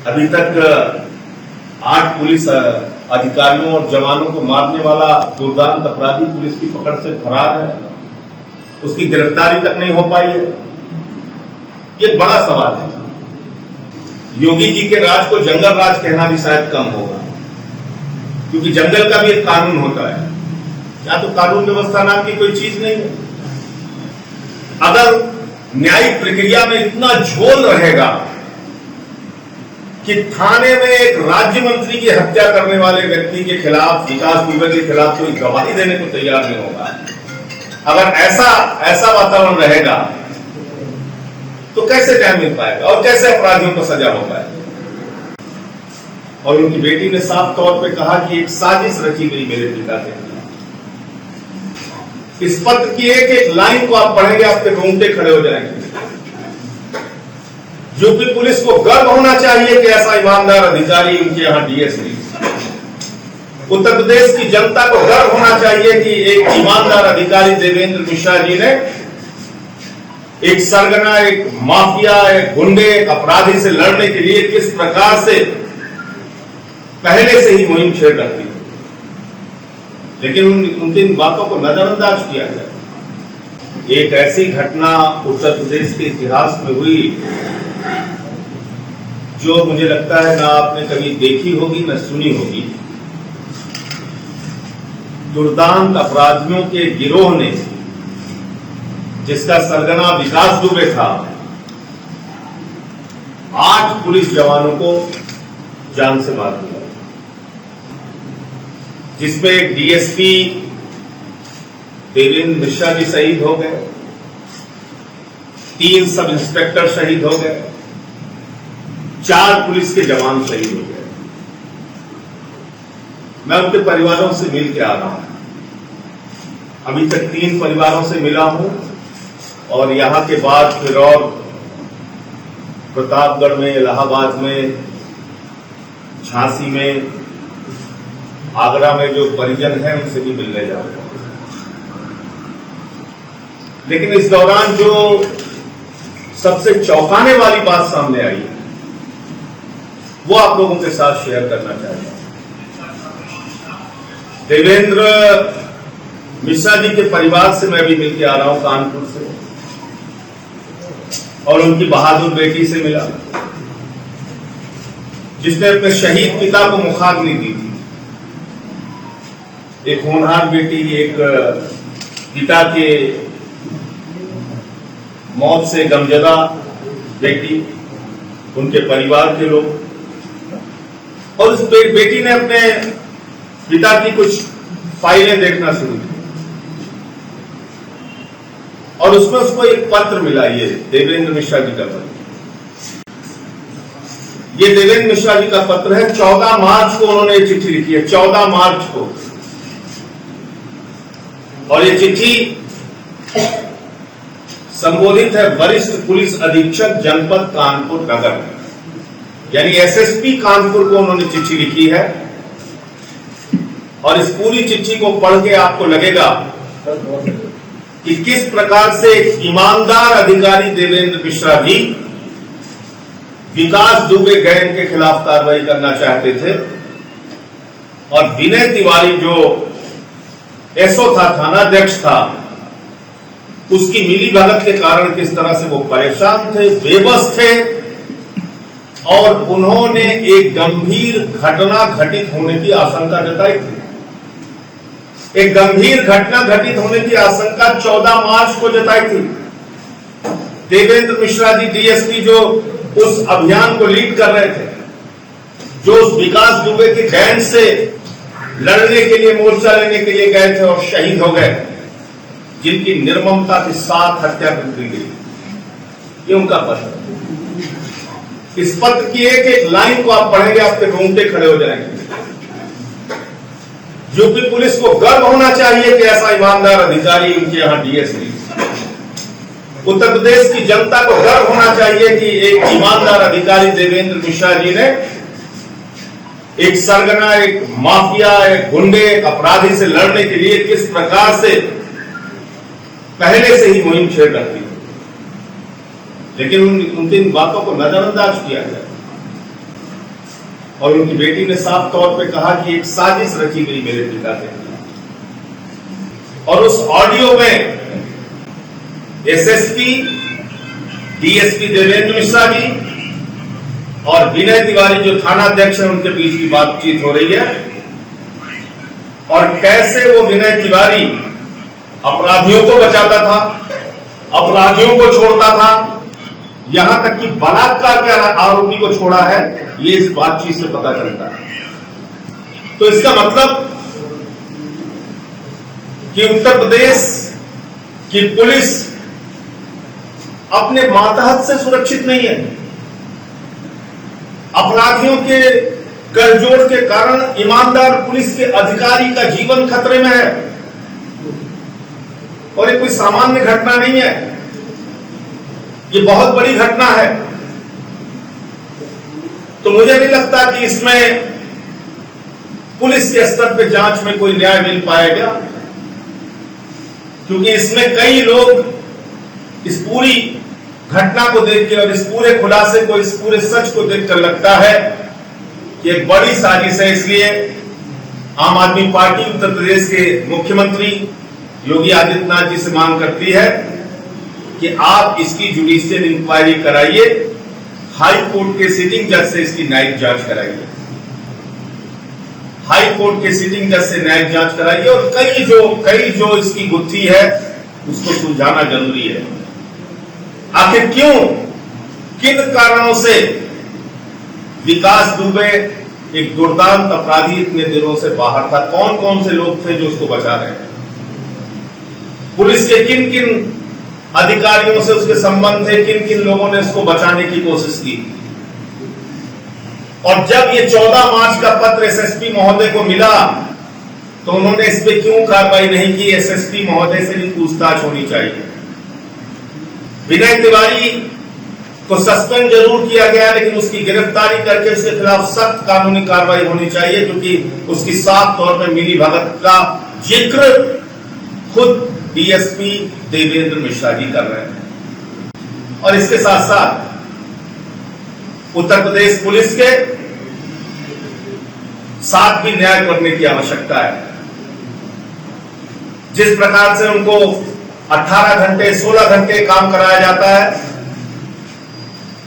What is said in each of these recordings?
अभी तक 8 पुलिस अधिकारियों और जवानों को मारने वाला दुर्दांत अपराधी पुलिस की पकड़ से फरार है, उसकी गिरफ्तारी तक नहीं हो पाई है। ये बड़ा सवाल है। योगी जी के राज को जंगल राज कहना भी शायद कम होगा, क्योंकि जंगल का भी एक कानून होता है। या तो कानून व्यवस्था नाम की कोई चीज नहीं है। अगर न्यायिक प्रक्रिया में इतना झोल रहेगा कि थाने में एक राज्य मंत्री की हत्या करने वाले व्यक्ति के खिलाफ, विकास दुबे के खिलाफ कोई गवाही देने को तैयार नहीं होगा, अगर ऐसा वातावरण रहेगा तो कैसे न्याय मिल पाएगा और कैसे अपराधियों को सजा हो पाएगा। और उनकी बेटी ने साफ तौर पे कहा कि एक साजिश रची गई मेरे पिता के खिलाफ। इस पत्र की एक एक लाइन को आप पढ़ेंगे, आपके रोंगटे खड़े हो जाएंगे। यूपी पुलिस को गर्व होना चाहिए कि ऐसा ईमानदार अधिकारी उनके यहां डीएसपी। उत्तर प्रदेश की जनता को गर्व होना चाहिए कि एक ईमानदार अधिकारी देवेंद्र मिश्रा जी ने एक सरगना, एक माफिया, एक गुंडे, एक अपराधी से लड़ने के लिए किस प्रकार से पहले से ही मुहिम छेड़ रखी। लेकिन उनकी इन बातों को नजरअंदाज किया गया। एक ऐसी घटना उत्तर प्रदेश के इतिहास में हुई जो मुझे लगता है ना आपने कभी देखी होगी न सुनी होगी। दुर्दांत अपराधियों के गिरोह ने, जिसका सरगना विकास दुबे था, 8 पुलिस जवानों को जान से मार दिया, जिसमें एक डीएसपी देवेंद्र मिश्रा भी शहीद हो गए, 3 सब इंस्पेक्टर शहीद हो गए, 4 पुलिस के जवान शहीद हो गए। मैं उनके परिवारों से मिल के आ रहा हूं। अभी तक 3 परिवारों से मिला हूं और यहां के बाद फिर और प्रतापगढ़ में, इलाहाबाद में, झांसी में, आगरा में जो परिजन हैं उनसे भी मिलने जाऊंगा। लेकिन इस दौरान जो सबसे चौंकाने वाली बात सामने आई है वो आप लोगों के साथ शेयर करना चाहता हूं। देवेंद्र मिश्रा जी के परिवार से मैं भी मिलकर आ रहा हूं, कानपुर से, और उनकी बहादुर बेटी से मिला, जिसने अपने शहीद पिता को मुखाग्नि दी थी। एक होनहार बेटी, एक पिता के मौत से गमजदा बेटी, उनके परिवार के लोग, और उस बेटी ने अपने पिता की कुछ फाइलें देखना शुरू की और उसमें उसको एक पत्र मिला। ये देवेंद्र मिश्रा जी का पत्र, ये देवेंद्र मिश्रा जी का पत्र है। 14 मार्च को उन्होंने एक चिट्ठी लिखी है, 14 मार्च को, और ये चिट्ठी संबोधित है वरिष्ठ पुलिस अधीक्षक जनपद कानपुर नगर, यानी एसएसपी कानपुर को उन्होंने चिट्ठी लिखी है। और इस पूरी चिट्ठी को पढ़ के आपको लगेगा कि किस प्रकार से एक ईमानदार अधिकारी देवेंद्र मिश्रा जी विकास दुबे गैंग के खिलाफ कार्रवाई करना चाहते थे, और विनय तिवारी जो एसओ था, थानाध्यक्ष था, उसकी मिलीभगत के कारण किस तरह से वो परेशान थे, बेबस थे, और उन्होंने एक गंभीर घटना घटित होने की आशंका जताई थी। एक गंभीर घटना घटित होने की आशंका 14 मार्च को जताई थी। देवेंद्र मिश्रा जी डीएसपी जो उस अभियान को लीड कर रहे थे, जो उस विकास दुबे के गैंग से लड़ने के लिए, मोर्चा लेने के लिए गए थे और शहीद हो गए, जिनकी निर्ममता के साथ हत्या कर दी गई, ये उनका पत्र। इस पत्र की एक एक लाइन को आप पढ़ेंगे, आपके रोंगटे खड़े हो जाएंगे। यूपी पुलिस को गर्व होना चाहिए कि ऐसा ईमानदार अधिकारी उनके यहां डीएसपी। उत्तर प्रदेश की जनता को गर्व होना चाहिए कि एक ईमानदार अधिकारी देवेंद्र मिश्रा जी ने एक सरगना, एक माफिया, एक गुंडे, अपराधी से लड़ने के लिए किस प्रकार से पहले से ही मुहिम छेड़ रखी। लेकिन उनकी इन बातों को नजरअंदाज किया गया। और उनकी बेटी ने साफ तौर पे कहा कि एक साजिश रची गई मेरे पिता के खिलाफ। और उस ऑडियो में एसएसपी, डीएसपी देवेंद्र मिश्रा जी और विनय तिवारी जो थानाध्यक्ष हैं उनके बीच की बातचीत हो रही है, और कैसे वो विनय तिवारी अपराधियों को बचाता था, अपराधियों को छोड़ता था, यहां तक कि बलात्कार के आरोपी को छोड़ा है, ये इस बातचीत से पता चलता है। तो इसका मतलब कि उत्तर प्रदेश की पुलिस अपने मातहत से सुरक्षित नहीं है। अपराधियों के गठजोड़ के कारण ईमानदार पुलिस के अधिकारी का जीवन खतरे में है, और ये कोई सामान्य घटना नहीं है, ये बहुत बड़ी घटना है। तो मुझे नहीं लगता कि इसमें पुलिस के स्तर पे जांच में कोई न्याय मिल पाएगा, क्योंकि इसमें कई लोग इस पूरी घटना को देख के और इस पूरे खुलासे को, इस पूरे सच को देखकर लगता है कि एक बड़ी साजिश है। इसलिए आम आदमी पार्टी उत्तर प्रदेश के मुख्यमंत्री योगी आदित्यनाथ जी से मांग करती है कि आप इसकी जुडिशियल इंक्वायरी कराइए, हाई कोर्ट के सिटिंग जज से इसकी न्यायिक जांच कराइए, हाई कोर्ट के सिटिंग जज से न्यायिक जांच कराइए, और कई जो इसकी गुत्थी है उसको सुलझाना जरूरी है। आखिर क्यों, किन कारणों से विकास दुबे एक दुर्दांत अपराधी इतने दिनों से बाहर था? कौन कौन से लोग थे जो उसको बचा रहे हैं? पुलिस के किन किन अधिकारियों से उसके संबंध थे, किन किन लोगों ने उसको बचाने की कोशिश की? और जब ये 14 मार्च का पत्र एसएसपी महोदय को मिला तो उन्होंने इस पे क्यों कार्रवाई नहीं की? एसएसपी महोदय से भी पूछताछ होनी चाहिए। विनय तिवारी को सस्पेंड जरूर किया गया, लेकिन उसकी गिरफ्तारी करके उसके खिलाफ सख्त कानूनी कार्रवाई होनी चाहिए, क्योंकि उसकी साफ तौर पर मिली भगत का जिक्र खुद डीएसपी देवेंद्र मिश्रा जी कर रहे हैं। और इसके साथ साथ उत्तर प्रदेश पुलिस के साथ भी न्याय करने की आवश्यकता है। जिस प्रकार से उनको 18 घंटे 16 घंटे काम कराया जाता है,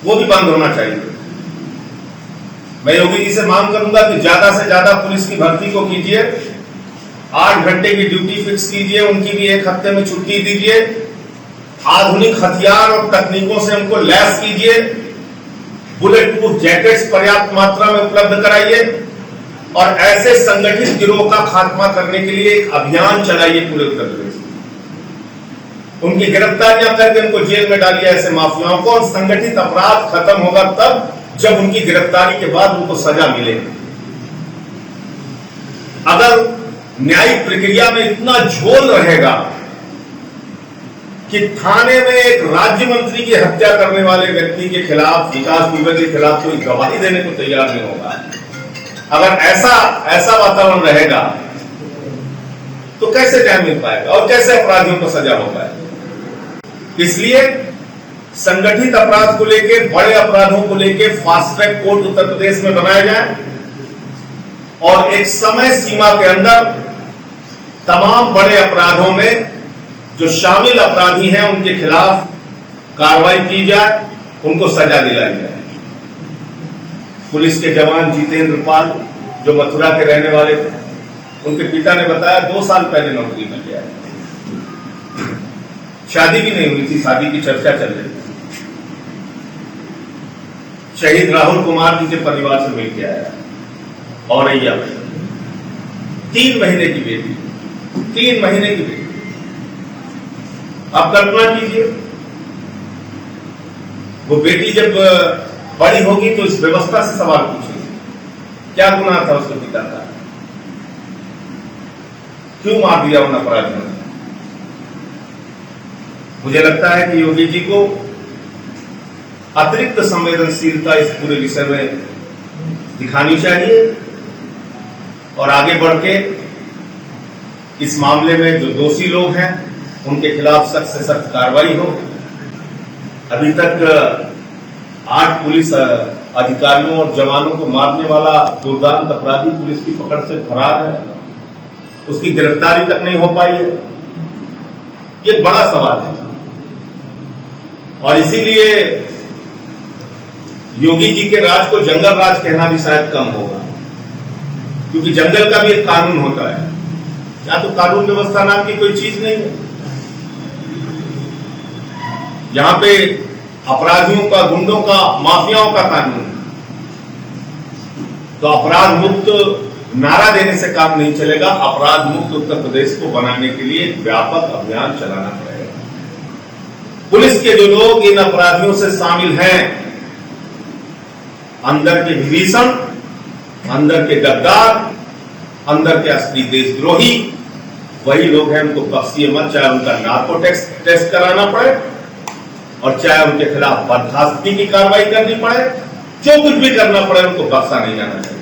वो भी बंद होना चाहिए। मैं योगी जी से मांग करूंगा कि ज्यादा से ज्यादा पुलिस की भर्ती को कीजिए, 8 घंटे की ड्यूटी फिक्स कीजिए, उनकी भी 1 हफ्ते में छुट्टी दीजिए, आधुनिक हथियार और तकनीकों से उनको लैस कीजिए, बुलेट प्रूफ जैकेट्स पर्याप्त मात्रा में उपलब्ध कराइए, और ऐसे संगठित गिरोह का खात्मा करने के लिए एक अभियान चलाइए पूरे उत्तर प्रदेश में। उनकी गिरफ्तारियां करके उनको जेल में डालिए, ऐसे माफियाओं को। और संगठित अपराध खत्म होगा तब जब उनकी गिरफ्तारी के बाद उनको सजा मिले। अगर न्यायिक प्रक्रिया में इतना झोल रहेगा कि थाने में एक राज्य मंत्री की हत्या करने वाले व्यक्ति के खिलाफ, विकास दुबे के खिलाफ कोई गवाही देने को तैयार नहीं होगा, अगर ऐसा वातावरण रहेगा तो कैसे न्याय मिल पाएगा और कैसे अपराधियों को सजा हो पाएगा? इसलिए संगठित अपराध को लेकर, बड़े अपराधों को लेकर fast track court Uttar Pradesh में बनाया जाए, और एक समय सीमा के अंदर तमाम बड़े अपराधों में जो शामिल अपराधी हैं उनके खिलाफ कार्रवाई की जाए, उनको सजा दिलाई जाए। पुलिस के जवान जितेंद्र पाल जो मथुरा के रहने वाले थे, उनके पिता ने बताया 2 साल पहले नौकरी में गया, शादी भी नहीं हुई थी, शादी की चर्चा चल रही थी। शहीद राहुल कुमार जी के परिवार से मिलकर आया, औरैया में 3 महीने की बेटी, 3 महीने की बेटी। आप कल्पना कीजिए, वो बेटी जब बड़ी होगी तो इस व्यवस्था से सवाल पूछेगी, क्या गुनाह था उसके पिता का, क्यों मार दिया उन अपराधियों ने? मुझे लगता है कि योगी जी को अतिरिक्त संवेदनशीलता इस पूरे विषय में दिखानी चाहिए, और आगे बढ़ के इस मामले में जो दोषी लोग हैं उनके खिलाफ सख्त से सख्त कार्रवाई हो। अभी तक 8 पुलिस अधिकारियों और जवानों को मारने वाला दुर्दांत अपराधी पुलिस की पकड़ से फरार है, उसकी गिरफ्तारी तक नहीं हो पाई है। ये बड़ा सवाल है और इसीलिए योगी जी के राज को जंगल राज कहना भी शायद कम होगा, क्योंकि जंगल का भी एक कानून होता है। यहाँ तो कानून व्यवस्था नाम की कोई चीज नहीं है। यहाँ पे अपराधियों का, गुंडों का, माफियाओं का कानून। तो अपराध मुक्त नारा देने से काम नहीं चलेगा। अपराध मुक्त उत्तर प्रदेश को बनाने के लिए व्यापक अभियान चलाना पड़ेगा। पुलिस के जो लोग इन अपराधियों से शामिल हैं, अंदर के विभीषण, अंदर के गद्दार, अंदर के असली देशद्रोही, वही लोग हैं। उनको बख्शिए मत, चाहे उनका नार्को टेस्ट कराना पड़े और चाहे उनके खिलाफ बर्खास्तगी की कार्रवाई करनी पड़े, जो कुछ भी करना पड़े, उनको बख्शा नहीं जाना चाहिए।